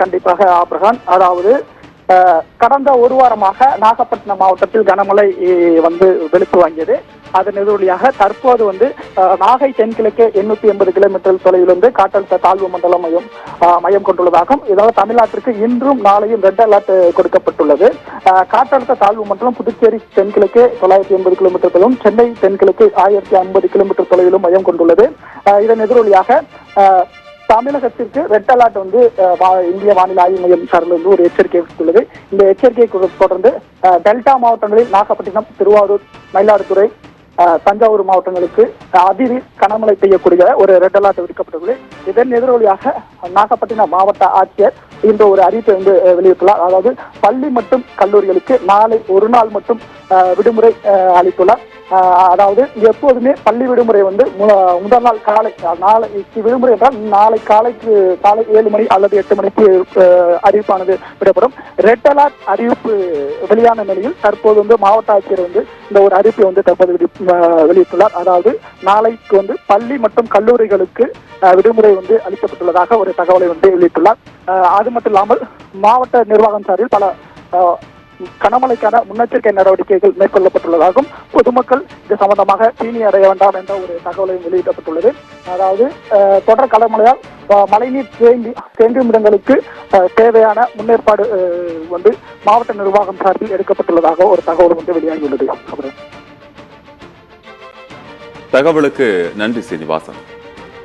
கண்டிப்பாக ஆப்ரஹான். அதாவது கடந்த ஒரு வாரமாக நாகப்பட்டினம் மாவட்டத்தில் கனமழை வெளுத்து வாங்கியது. அதன் எதிரொலியாக தற்போது நாகை தென்கிழக்கு 880 கிலோமீட்டர் தொலைவிலிருந்து காற்றழுத்த தாழ்வு மண்டலம் மையம் கொண்டுள்ளதாகவும், இதனால் தமிழ்நாட்டிற்கு இன்றும் நாளையும் ரெட் அலர்ட் கொடுக்கப்பட்டுள்ளது. காற்றழுத்த தாழ்வு மண்டலம் புதுச்சேரி தென்கிழக்கு 980 கிலோமீட்டர் தொலைவிலும், சென்னை தென்கிழக்கு 1050 கிலோமீட்டர் தொலைவிலும் மையம் கொண்டுள்ளது. இதன் எதிரொலியாக தமிழகத்திற்கு ரெட் அலர்ட் இந்திய வானிலை ஆய்வு மையம் சார்பில் ஒரு எச்சரிக்கை விடுத்துள்ளது. இந்த எச்சரிக்கையை தொடர்ந்து டெல்டா மாவட்டங்களில் நாகப்பட்டினம், திருவாரூர், மயிலாடுதுறை, தஞ்சாவூர் மாவட்டங்களுக்கு கனமழை பெய்யக்கூடிய ஒரு ரெட் அலர்ட் விடுக்கப்பட்டுள்ளது. இதன் எதிரொலியாக நாகப்பட்டினம் மாவட்ட ஆட்சியர் இன்று ஒரு அறிவிப்பை வெளியிட்டுள்ளார். அதாவது பள்ளி மற்றும் கல்லூரிகளுக்கு நாளை ஒரு நாள் மட்டும் விடுமுறை அளித்துள்ளார். அதாவது எப்போதுமே பள்ளி விடுமுறை முதல் நாள் காலை, நாளைக்கு விடுமுறை என்றால் நாளை காலை 7 மணி அல்லது 8 மணிக்கு அறிவிப்பானது விடப்படும். ரெட் அலர்ட் அறிவிப்பு வெளியான நிலையில் தற்போது மாவட்ட ஆட்சியர் இந்த ஒரு அறிவிப்பை தற்போது வெளியிட்டுள்ளார். அதாவது நாளைக்கு பள்ளி மற்றும் கல்லூரிகளுக்கு விடுமுறை அளிக்கப்பட்டுள்ளதாக ஒரு தகவலை வெளியிட்டுள்ளார். அது மட்டும் இல்லாமல் மாவட்ட நிர்வாகம் சார்பில் பல கனமழைக்கான முன்னெச்சரிக்கை நடவடிக்கைகள் மேற்கொள்ளப்பட்டுள்ளதாகவும், பொதுமக்கள் இது சம்பந்தமாக தீனி அடைய வேண்டாம் என்ற ஒரு தகவலையும் வெளியிடப்பட்டுள்ளது. அதாவது தொடர் கனமழையால் மழைநீர் தேங்கும் இடங்களுக்கு தேவையான முன்னேற்பாடு மாவட்ட நிர்வாகம் சார்பில் எடுக்கப்பட்டுள்ளதாக ஒரு தகவல் வெளியாகியுள்ளது. தகவலுக்கு நன்றி சீனிவாசன்.